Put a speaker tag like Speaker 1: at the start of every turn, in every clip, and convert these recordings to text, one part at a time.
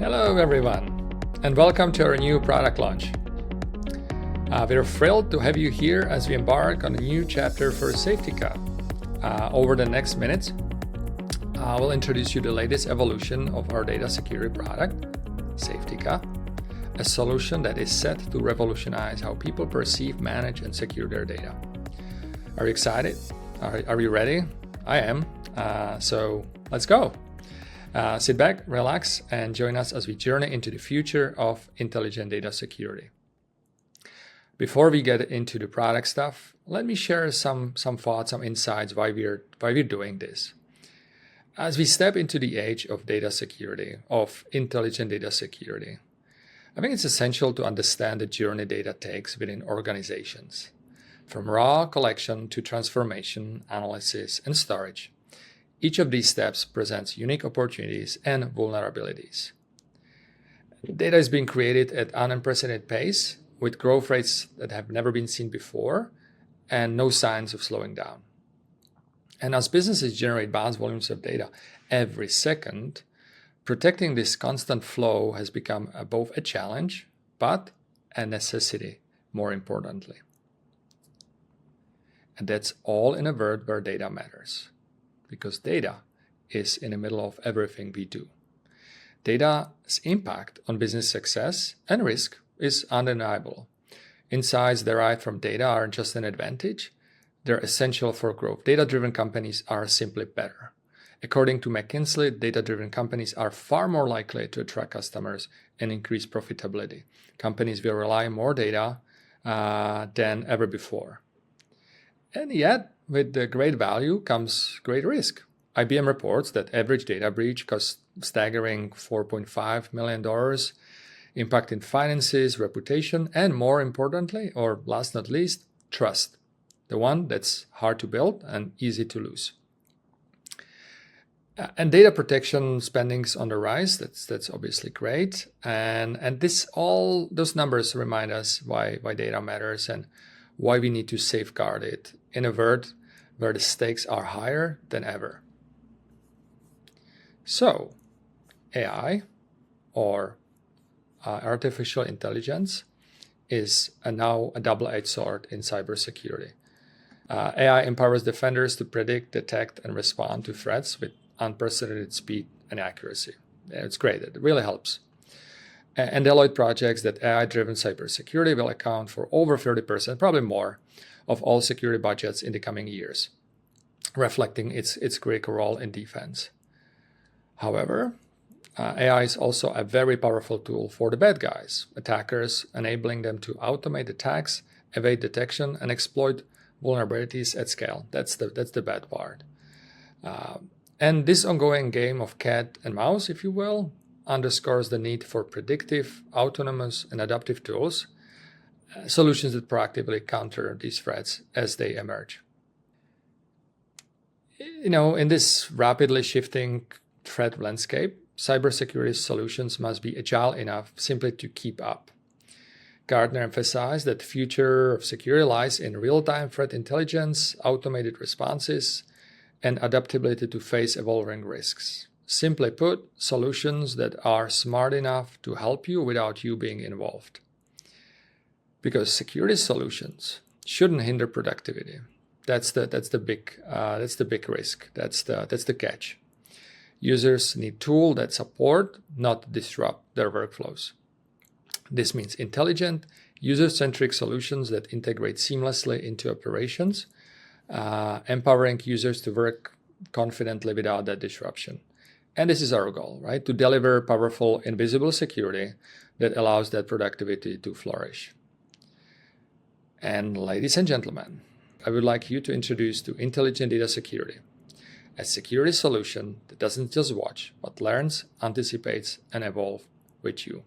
Speaker 1: Hello everyone, and welcome to our new product launch. We're thrilled to have you here as we embark on a new chapter for Safetica. Over the next minutes, I will introduce you the latest evolution of our data security product, Safetica, a solution that is set to revolutionize how people perceive, manage, and secure their data. Are you excited? Are you ready? I am. So let's go. Sit back, relax, and join us as we journey into the future of intelligent data security. Before we get into the product stuff, let me share some thoughts, some insights why we're doing this. As we step into the age of data security, of intelligent data security, I think it's essential to understand the journey data takes within organizations, from raw collection to transformation, analysis, and storage. Each of these steps presents unique opportunities and vulnerabilities. Data is being created at an unprecedented pace, with growth rates that have never been seen before, and no signs of slowing down. And as businesses generate vast volumes of data every second, protecting this constant flow has become both a challenge, but a necessity, more importantly. And that's all in a world where data matters, because data is in the middle of everything we do. Data's impact on business success and risk is undeniable. Insights derived from data aren't just an advantage, they're essential for growth. Data-driven companies are simply better. According to McKinsey, data-driven companies are far more likely to attract customers and increase profitability. Companies will rely on more data than ever before. And yet, with the great value comes great risk. IBM reports that average data breach costs staggering $4.5 million, impacting finances, reputation, and more importantly, or last not least, trust. The one that's hard to build and easy to lose. And data protection spending's on the rise. That's obviously great. And those numbers remind us why data matters and why we need to safeguard it in a world where the stakes are higher than ever. So, AI, or artificial intelligence, is now a double-edged sword in cybersecurity. AI empowers defenders to predict, detect, and respond to threats with unprecedented speed and accuracy. It's great. It really helps. And Deloitte projects that AI-driven cybersecurity will account for over 30%, probably more, of all security budgets in the coming years, reflecting its critical role in defense. However, AI is also a very powerful tool for the bad guys, attackers, enabling them to automate attacks, evade detection, and exploit vulnerabilities at scale. That's the bad part. And this ongoing game of cat and mouse, if you will, underscores the need for predictive, autonomous, and adaptive tools, solutions that proactively counter these threats as they emerge. In this rapidly shifting threat landscape, cybersecurity solutions must be agile enough simply to keep up. Gartner emphasized that the future of security lies in real-time threat intelligence, automated responses, and adaptability to face evolving risks. Simply put, solutions that are smart enough to help you without you being involved. Because security solutions shouldn't hinder productivity. That's the big risk. That's the catch. Users need tools that support, not disrupt their workflows. This means intelligent, user-centric solutions that integrate seamlessly into operations, empowering users to work confidently without that disruption. And this is our goal, right? To deliver powerful, invisible security that allows that productivity to flourish. And ladies and gentlemen, I would like you to introduce to intelligent data security, a security solution that doesn't just watch, but learns, anticipates, and evolves with you.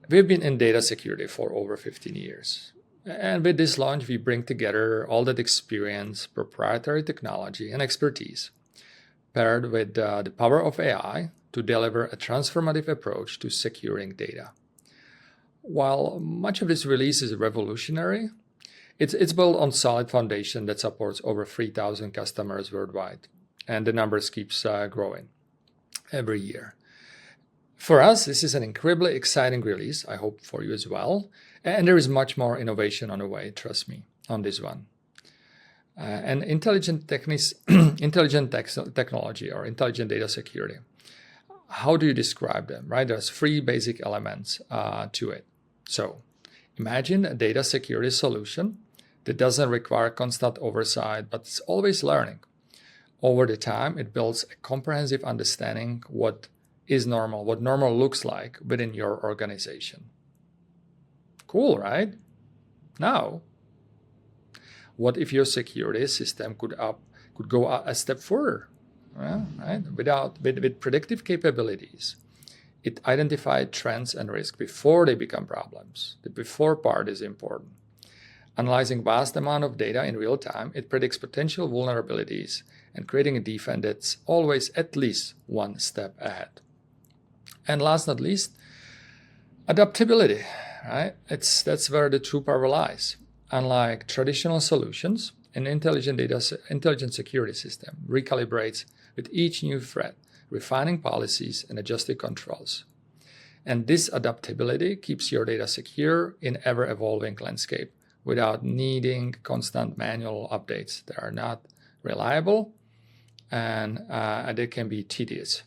Speaker 1: We've been in data security for over 15 years. And with this launch, we bring together all that experience, proprietary technology, and expertise, paired with the power of AI to deliver a transformative approach to securing data. While much of this release is revolutionary, it's built on solid foundation that supports over 3,000 customers worldwide, and the numbers keeps growing every year. For us, this is an incredibly exciting release. I hope for you as well. And there is much more innovation on the way, trust me, on this one. And intelligent technology or intelligent data security. How do you describe them, right? There's three basic elements to it. So imagine a data security solution that doesn't require constant oversight, but it's always learning. Over the time, it builds a comprehensive understanding what is normal, what normal looks like within your organization. Cool, right? Now, what if your security system could go a step further? Well, right? With predictive capabilities, it identifies trends and risks before they become problems. The before part is important. Analyzing vast amount of data in real time, it predicts potential vulnerabilities and creating a defense that's always at least one step ahead. And last but not least, adaptability, right? That's where the true power lies. Unlike traditional solutions, an intelligent security system recalibrates with each new threat, refining policies and adjusting controls. And this adaptability keeps your data secure in ever-evolving landscape without needing constant manual updates. They are not reliable and they can be tedious.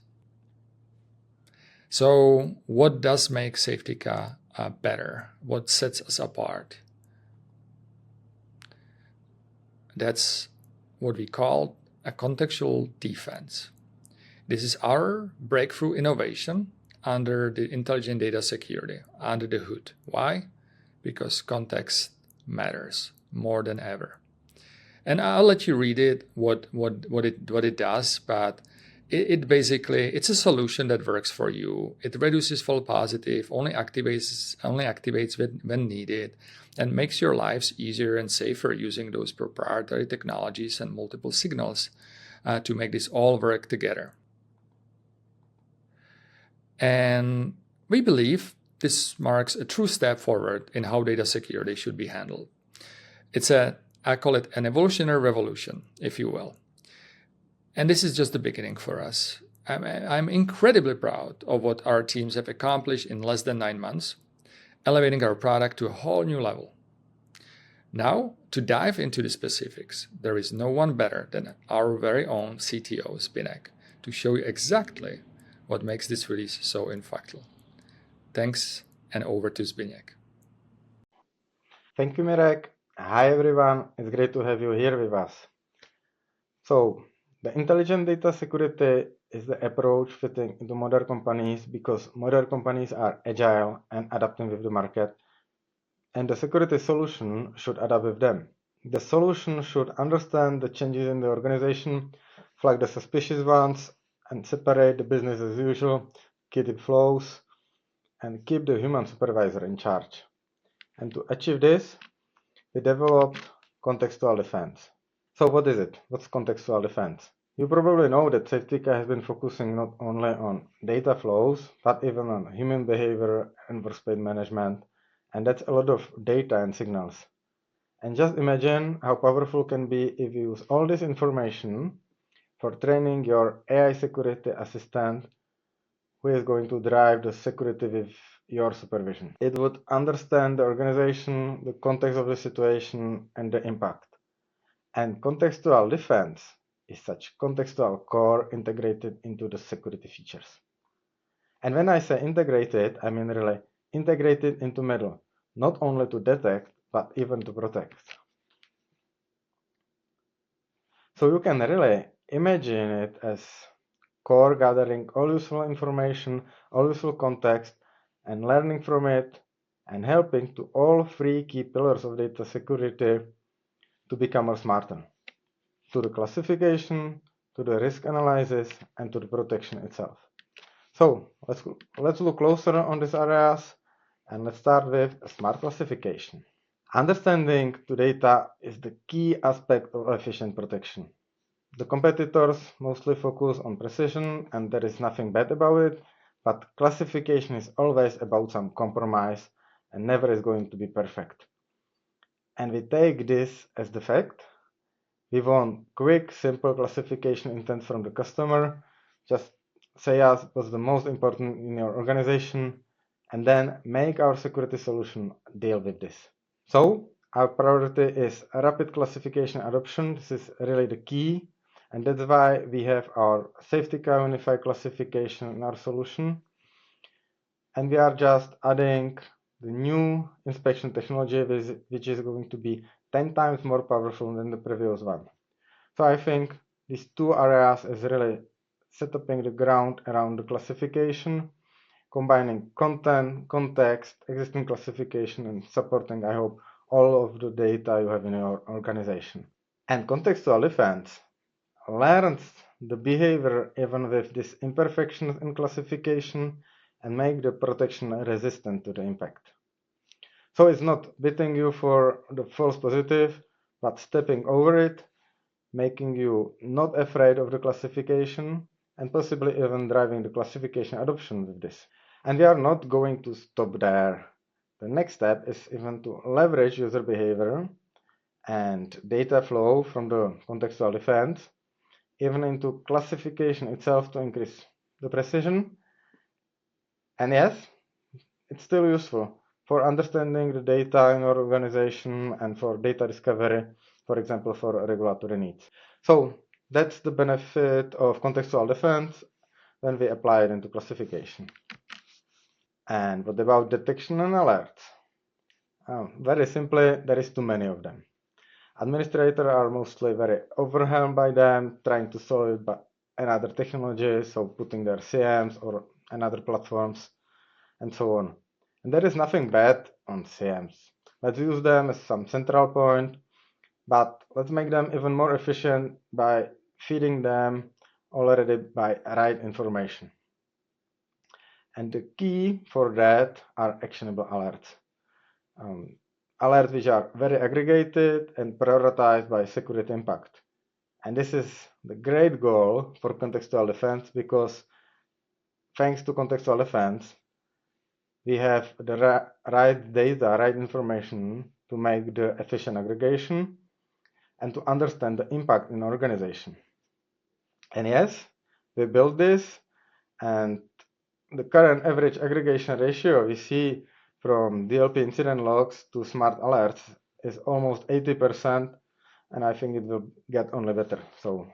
Speaker 1: So what does make Safetica better? What sets us apart? That's what we call a contextual defense. This is our breakthrough innovation under the intelligent data security, under the hood. Why? Because context matters more than ever. And I'll let you read it, what it does, but it basically, it's a solution that works for you. It reduces false positive, only activates when needed, and makes your lives easier and safer using those proprietary technologies and multiple signals to make this all work together. And we believe this marks a true step forward in how data security should be handled. I call it an evolutionary revolution, if you will. And this is just the beginning for us. I'm incredibly proud of what our teams have accomplished in less than 9 months, elevating our product to a whole new level. Now, to dive into the specifics, there is no one better than our very own CTO, Zbynek, to show you exactly what makes this release so impactful. Thanks, and over to Zbynek.
Speaker 2: Thank you, Mirek. Hi, everyone. It's great to have you here with us. So, the intelligent data security is the approach fitting into modern companies because modern companies are agile and adapting with the market, and the security solution should adapt with them. The solution should understand the changes in the organization, flag the suspicious ones, and separate the business as usual, keep it flows, and keep the human supervisor in charge. And to achieve this, we developed contextual defense. So what is it? What's contextual defense? You probably know that Safetica has been focusing not only on data flows, but even on human behavior and workspace management, and that's a lot of data and signals. And just imagine how powerful it can be if you use all this information for training your AI security assistant who is going to drive the security with your supervision. It would understand the organization, the context of the situation, and the impact. And contextual defense is such contextual core integrated into the security features. And when I say integrated, I mean really integrated into middle, not only to detect, but even to protect. So you can really imagine it as core gathering all useful information, all useful context, and learning from it, and helping to all three key pillars of data security to become more smarter. To the classification, to the risk analysis, and to the protection itself. So let's look closer on these areas, and let's start with a smart classification. Understanding the data is the key aspect of efficient protection. The competitors mostly focus on precision, and there is nothing bad about it, but classification is always about some compromise and never is going to be perfect. And we take this as the fact. We want quick, simple classification intent from the customer, just say us what's the most important in your organization, and then make our security solution deal with this. So our priority is rapid classification adoption. This is really the key, and that's why we have our Safetica unified classification in our solution. And we are just adding the new inspection technology, which is going to be 10 times more powerful than the previous one. So I think these two areas is really setting the ground around the classification, combining content, context, existing classification, and supporting, I hope, all of the data you have in your organization. And contextual defense learns the behavior even with these imperfections in classification and make the protection resistant to the impact. So it's not beating you for the false positive, but stepping over it, making you not afraid of the classification, and possibly even driving the classification adoption with this. And we are not going to stop there. The next step is even to leverage user behavior and data flow from the contextual defense, even into classification itself to increase the precision. And yes, it's still useful for understanding the data in your organization and for data discovery, for example, for regulatory needs. So that's the benefit of contextual defense when we apply it into classification. And what about detection and alerts? Very simply, there is too many of them. Administrators are mostly very overwhelmed by them, trying to solve it by another technology, so putting their CMs or another platforms and so on. And there is nothing bad on CMs. Let's use them as some central point, but let's make them even more efficient by feeding them already by right information. And the key for that are actionable alerts. Alerts which are very aggregated and prioritized by security impact. And this is the great goal for contextual defense because thanks to contextual defense, we have the right data, right information to make the efficient aggregation and to understand the impact in organization. And yes, we built this, and the current average aggregation ratio we see from DLP incident logs to smart alerts is almost 80%, and I think it will get only better. So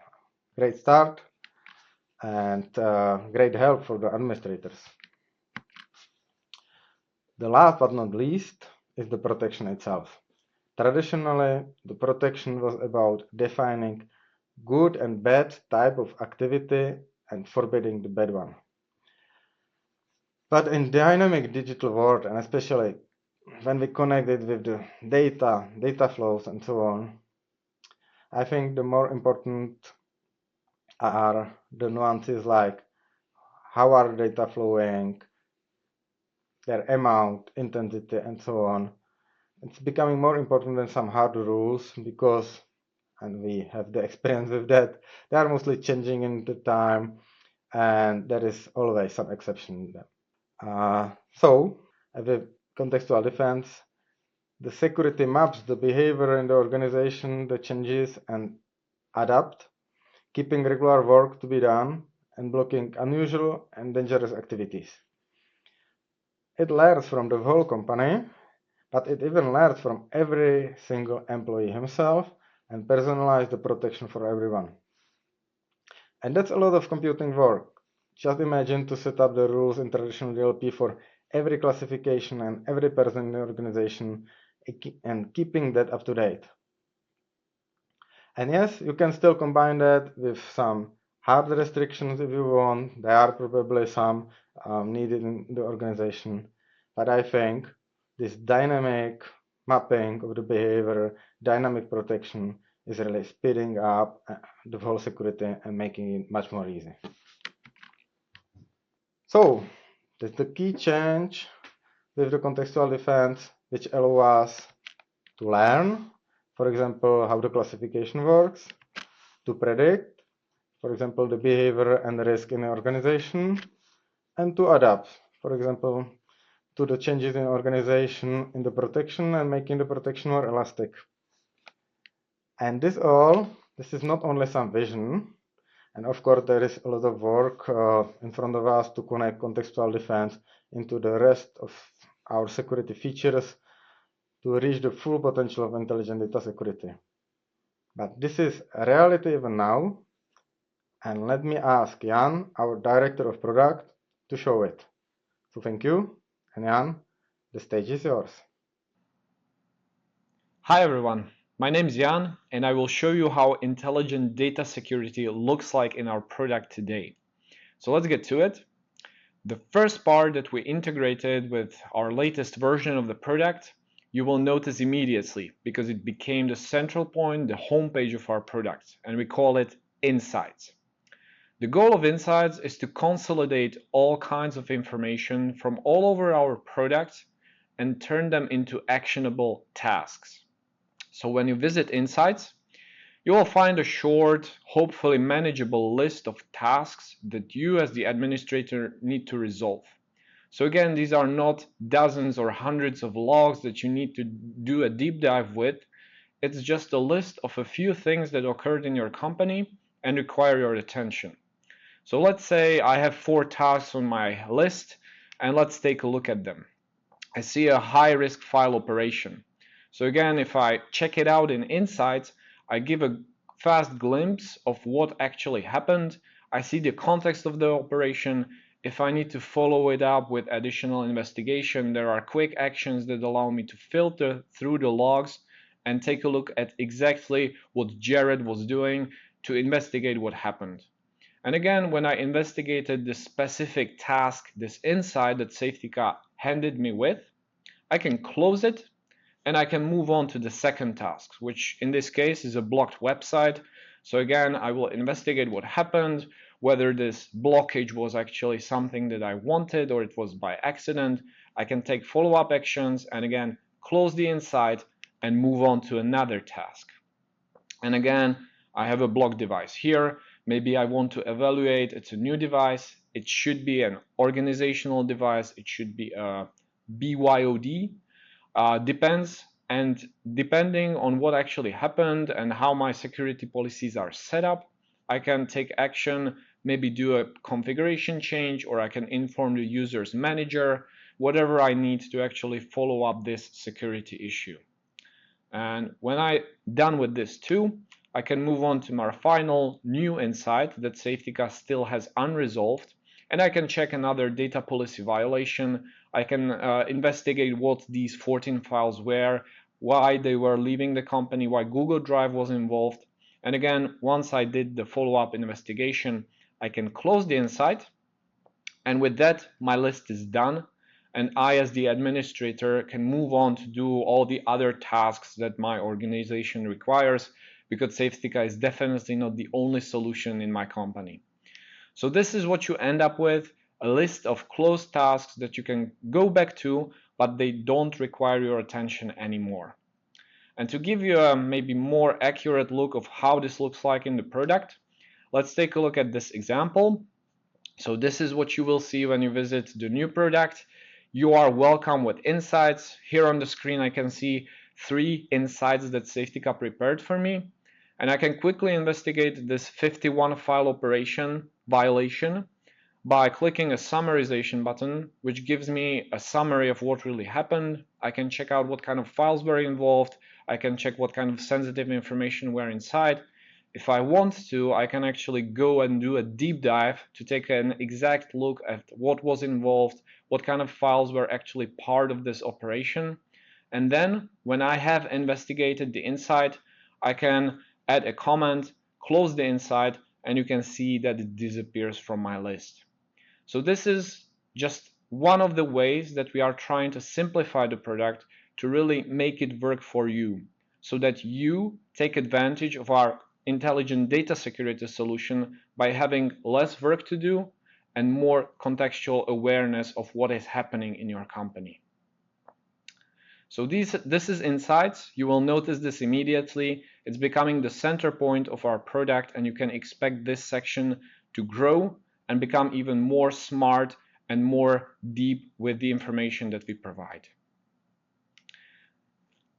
Speaker 2: great start and great help for the administrators. The last but not least is the protection itself. Traditionally, the protection was about defining good and bad type of activity and forbidding the bad one. But in dynamic digital world, and especially when we connect it with the data flows and so on, I think the more important are the nuances like how are data flowing, their amount, intensity, and so on. It's becoming more important than some hard rules because, and we have the experience with that, they are mostly changing in the time, and there is always some exception in them. So, as a contextual defense, the security maps the behavior in the organization, the changes, and adapt, keeping regular work to be done and blocking unusual and dangerous activities. It learns from the whole company, but it even learns from every single employee himself and personalize the protection for everyone. And that's a lot of computing work. Just imagine to set up the rules in traditional DLP for every classification and every person in the organization and keeping that up to date. And yes, you can still combine that with some hard restrictions if you want. There are probably some needed in the organization. But I think this dynamic mapping of the behavior, dynamic protection is really speeding up the whole security and making it much more easy. So that's the key change with the contextual defense, which allows us to learn, for example, how the classification works, to predict, for example, the behavior and the risk in the organization, and to adapt, for example, to the changes in organization in the protection and making the protection more elastic. And this is not only some vision, And of course, there is a lot of work in front of us to connect contextual defense into the rest of our security features to reach the full potential of intelligent data security. But this is a reality even now, and let me ask Jan, our Director of Product, to show it. So thank you, and Jan, the stage is yours.
Speaker 3: Hi everyone, my name is Jan and I will show you how intelligent data security looks like in our product today. So let's get to it. The first part that we integrated with our latest version of the product, you will notice immediately because it became the central point, the homepage of our product, and we call it Insights. The goal of Insights is to consolidate all kinds of information from all over our product and turn them into actionable tasks. So when you visit Insights, you will find a short, hopefully manageable list of tasks that you as the administrator need to resolve. So again, these are not dozens or hundreds of logs that you need to do a deep dive with. It's just a list of a few things that occurred in your company and require your attention. So let's say I have 4 tasks on my list, and let's take a look at them. I see a high-risk file operation. So again, if I check it out in Insights, I give a fast glimpse of what actually happened. I see the context of the operation. If I need to follow it up with additional investigation, there are quick actions that allow me to filter through the logs and take a look at exactly what Jared was doing to investigate what happened. And again, when I investigated this specific task, this insight that Safetica handed me with, I can close it and I can move on to the second task, which in this case is a blocked website. So again, I will investigate what happened, whether this blockage was actually something that I wanted or it was by accident. I can take follow-up actions and again, close the insight and move on to another task. And again, I have a blocked device here. Maybe I want to evaluate, it's a new device. It should be an organizational device. It should be a BYOD. Depends, and depending on what actually happened and how my security policies are set up, I can take action, maybe do a configuration change, or I can inform the user's manager, whatever I need to actually follow up this security issue. And when I'm done with this too, I can move on to my final new insight that Safetica still has unresolved, and I can check another data policy violation. I can investigate what these 14 files were, why they were leaving the company, why Google Drive was involved. And again, once I did the follow-up investigation, I can close the insight. And with that, my list is done. And I, as the administrator, can move on to do all the other tasks that my organization requires, because Safetica is definitely not the only solution in my company. So this is what you end up with, a list of closed tasks that you can go back to, but they don't require your attention anymore. And to give you a maybe more accurate look of how this looks like in the product, let's take a look at this example. So this is what you will see when you visit the new product. You are welcome with insights. Here on the screen I can see 3 insights that Safetica prepared for me. And I can quickly investigate this 51 file operation violation by clicking a summarization button, which gives me a summary of what really happened. I can check out what kind of files were involved. I can check what kind of sensitive information were inside. If I want to, I can actually go and do a deep dive to take an exact look at what was involved, what kind of files were actually part of this operation. And then when I have investigated the insight, I can add a comment, close the insight, and you can see that it disappears from my list. So this is just one of the ways that we are trying to simplify the product to really make it work for you, so that you take advantage of our intelligent data security solution by having less work to do and more contextual awareness of what is happening in your company. So this is Insights. You will notice this immediately. It's becoming the center point of our product, and you can expect this section to grow and become even more smart and more deep with the information that we provide.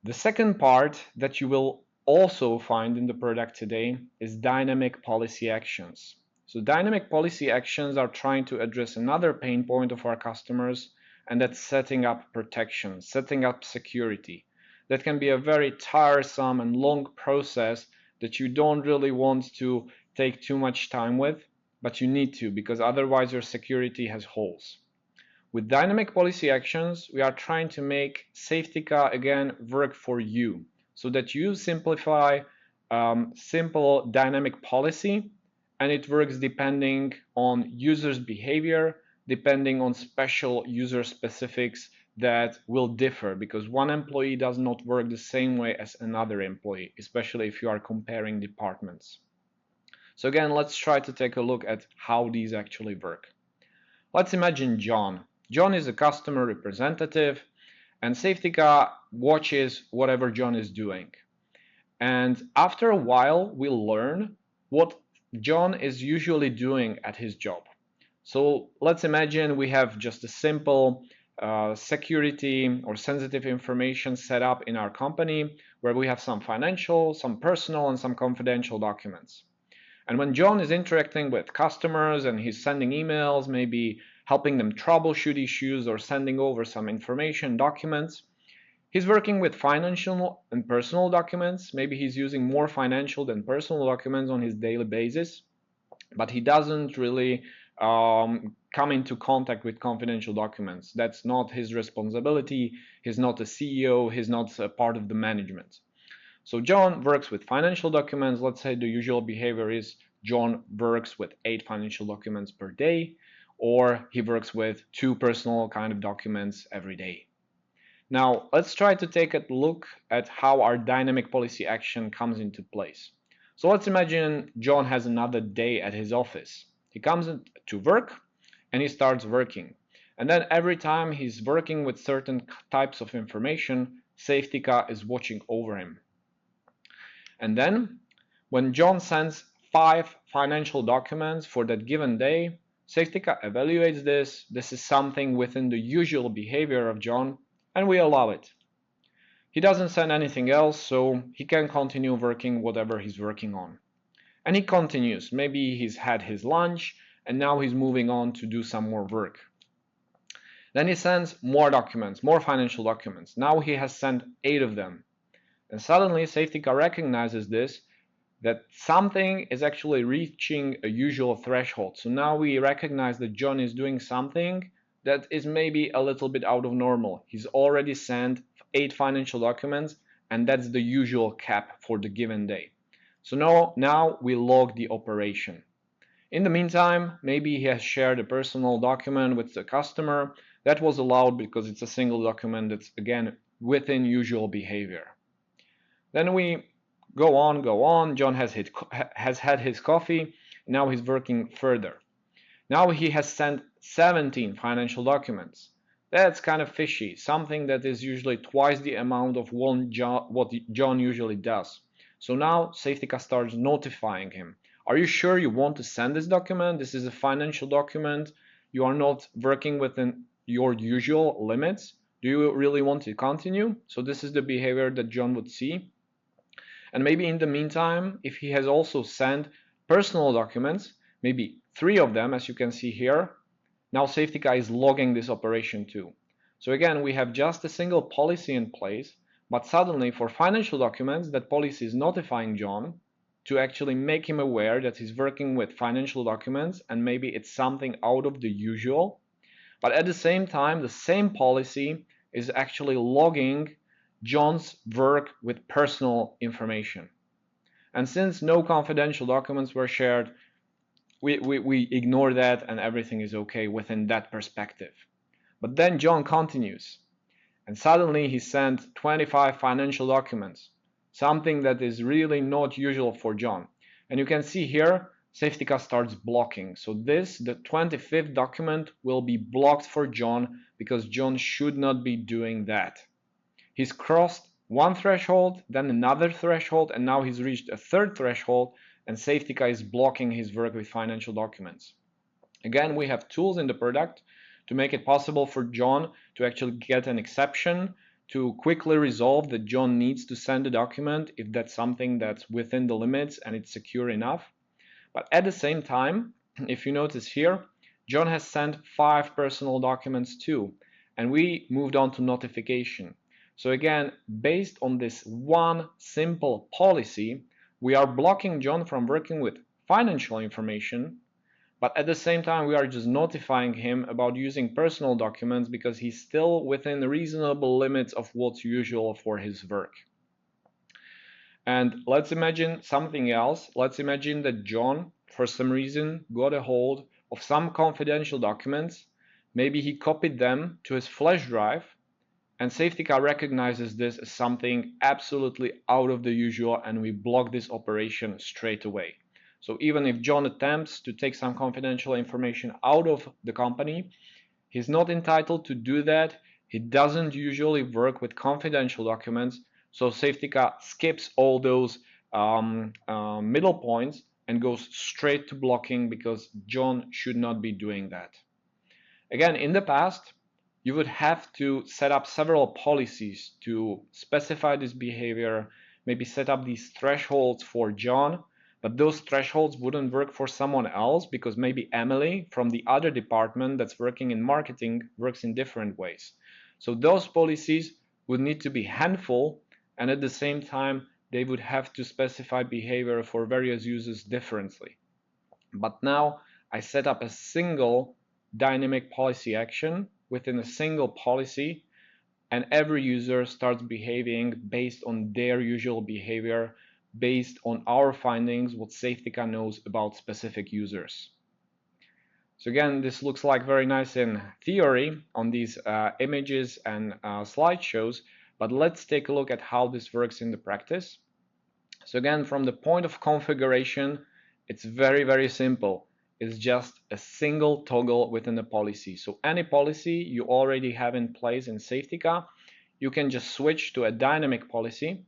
Speaker 3: The second part that you will also find in the product today is dynamic policy actions. So dynamic policy actions are trying to address another pain point of our customers, and that's setting up protection, setting up security. That can be a very tiresome and long process that you don't really want to take too much time with, but you need to, because otherwise your security has holes. With dynamic policy actions, we are trying to make Safetica again work for you, so that you simplify simple dynamic policy, and it works depending on users' behavior, depending on special user specifics that will differ, because one employee does not work the same way as another employee, especially if you are comparing departments. So again, let's try to take a look at how these actually work. Let's imagine John. John is a customer representative, and Safetica watches whatever John is doing. And after a while, we'll learn what John is usually doing at his job. So let's imagine we have just a simple security or sensitive information set up in our company where we have some financial, some personal, and some confidential documents. And when John is interacting with customers and he's sending emails, maybe helping them troubleshoot issues or sending over some information, documents, he's working with financial and personal documents. Maybe he's using more financial than personal documents on his daily basis, but he doesn't really come into contact with confidential documents. That's not his responsibility. He's not a CEO. He's not a part of the management. So John works with financial documents. Let's say the usual behavior is John works with 8 financial documents per day, or he works with 2 personal kind of documents every day. Now, let's try to take a look at how our dynamic policy action comes into place. So let's imagine John has another day at his office. He comes to work and he starts working. And then every time he's working with certain types of information, Safetica is watching over him. And then when John sends 5 financial documents for that given day, Safetica evaluates this. This is something within the usual behavior of John, and we allow it. He doesn't send anything else, so he can continue working whatever he's working on. And he continues. Maybe he's had his lunch, and now he's moving on to do some more work. Then he sends more documents, more financial documents. Now he has sent 8 of them. And suddenly Safetica recognizes this, that something is actually reaching a usual threshold. So now we recognize that John is doing something that is maybe a little bit out of normal. He's already sent 8 financial documents, and that's the usual cap for the given day. So now we log the operation. In the meantime, maybe he has shared a personal document with the customer. That was allowed because it's a single document that's, again, within usual behavior. Then we go on. John has had his coffee. Now he's working further. Now he has sent 17 financial documents. That's kind of fishy, something that is usually twice the amount of what John usually does. So now Safetica starts notifying him. Are you sure you want to send this document? This is a financial document. You are not working within your usual limits. Do you really want to continue? So this is the behavior that John would see. And maybe in the meantime, if he has also sent personal documents, maybe 3 of them, as you can see here, now Safetica is logging this operation too. So again, we have just a single policy in place, but suddenly for financial documents, that policy is notifying John to actually make him aware that he's working with financial documents and maybe it's something out of the usual. But at the same time, the same policy is actually logging John's work with personal information. And since no confidential documents were shared, we ignore that and everything is okay within that perspective. But then John continues, and suddenly he sent 25 financial documents, something that is really not usual for John. And you can see here, Safetica starts blocking. So the 25th document will be blocked for John because John should not be doing that. He's crossed one threshold, then another threshold, and now he's reached a 3rd threshold, and Safetica is blocking his work with financial documents. Again, we have tools in the product to make it possible for John to actually get an exception, to quickly resolve that John needs to send a document if that's something that's within the limits and it's secure enough. But at the same time, if you notice here, John has sent 5 personal documents too, and we moved on to notification. So again, based on this one simple policy, we are blocking John from working with financial information, but at the same time we are just notifying him about using personal documents because he's still within reasonable limits of what's usual for his work. And let's imagine something else. Let's imagine that John, for some reason, got a hold of some confidential documents. Maybe he copied them to his flash drive, and Safetica recognizes this as something absolutely out of the usual, and we block this operation straight away. So even if John attempts to take some confidential information out of the company, he's not entitled to do that. He doesn't usually work with confidential documents, so Safetica skips all those middle points and goes straight to blocking because John should not be doing that. Again, in the past, you would have to set up several policies to specify this behavior, maybe set up these thresholds for John, but those thresholds wouldn't work for someone else because maybe Emily from the other department that's working in marketing works in different ways. So those policies would need to be handful, and at the same time, they would have to specify behavior for various users differently. But now I set up a single dynamic policy action within a single policy, and every user starts behaving based on their usual behavior, based on our findings, what Safetica knows about specific users. So again, this looks like very nice in theory on these images and slideshows, but let's take a look at how this works in the practice. So again, from the point of configuration, it's very, very simple. It's just a single toggle within the policy. So any policy you already have in place in Safetica, you can just switch to a dynamic policy.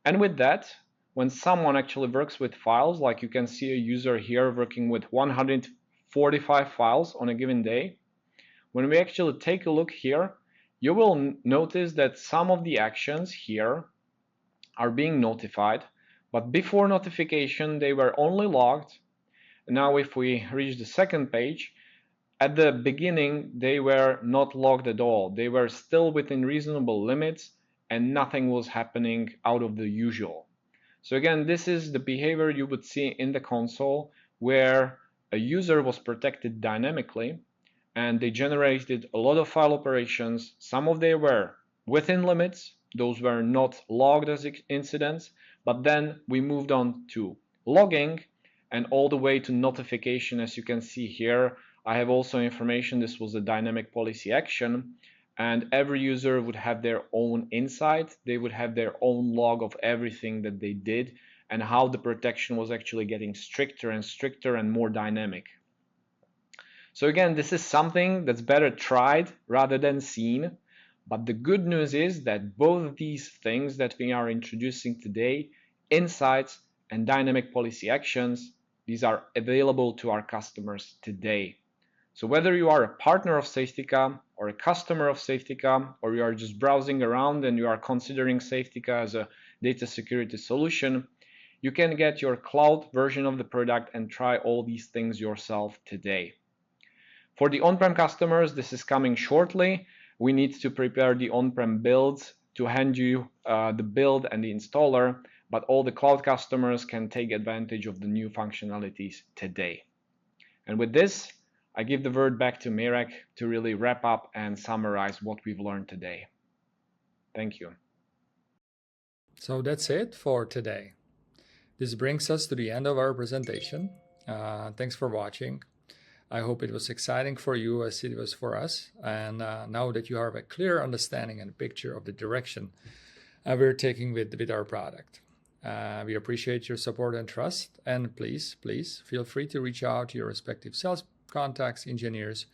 Speaker 3: And with that, when someone actually works with files, like you can see a user here working with 145 files on a given day, when we actually take a look here, you will notice that some of the actions here are being notified, but before notification they were only logged. Now if we reach the second page, at the beginning they were not logged at all. They were still within reasonable limits and nothing was happening out of the usual. So again, this is the behavior you would see in the console where a user was protected dynamically and they generated a lot of file operations. Some of them were within limits, those were not logged as incidents, but then we moved on to logging and all the way to notification. As you can see here, I have also information, this was a dynamic policy action, and every user would have their own insight. They would have their own log of everything that they did and how the protection was actually getting stricter and stricter and more dynamic. So again, this is something that's better tried rather than seen. But the good news is that both of these things that we are introducing today, insights and dynamic policy actions, these are available to our customers today. So whether you are a partner of Safetica or a customer of Safetica, or you are just browsing around and you are considering Safetica as a data security solution, you can get your cloud version of the product and try all these things yourself today. For the on-prem customers, this is coming shortly. We need to prepare the on-prem builds to hand you the build and the installer, but all the cloud customers can take advantage of the new functionalities today. And with this, I give the word back to Mirek to really wrap up and summarize what we've learned today. Thank you.
Speaker 1: So that's it for today. This brings us to the end of our presentation. Thanks for watching. I hope it was exciting for you as it was for us. And now that you have a clear understanding and a picture of the direction we're taking with our product. We appreciate your support and trust. And please feel free to reach out to your respective sales contacts, engineers,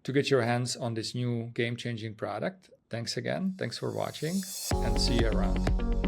Speaker 1: to get your hands on this new game-changing product. Thanks again. Thanks for watching and see you around.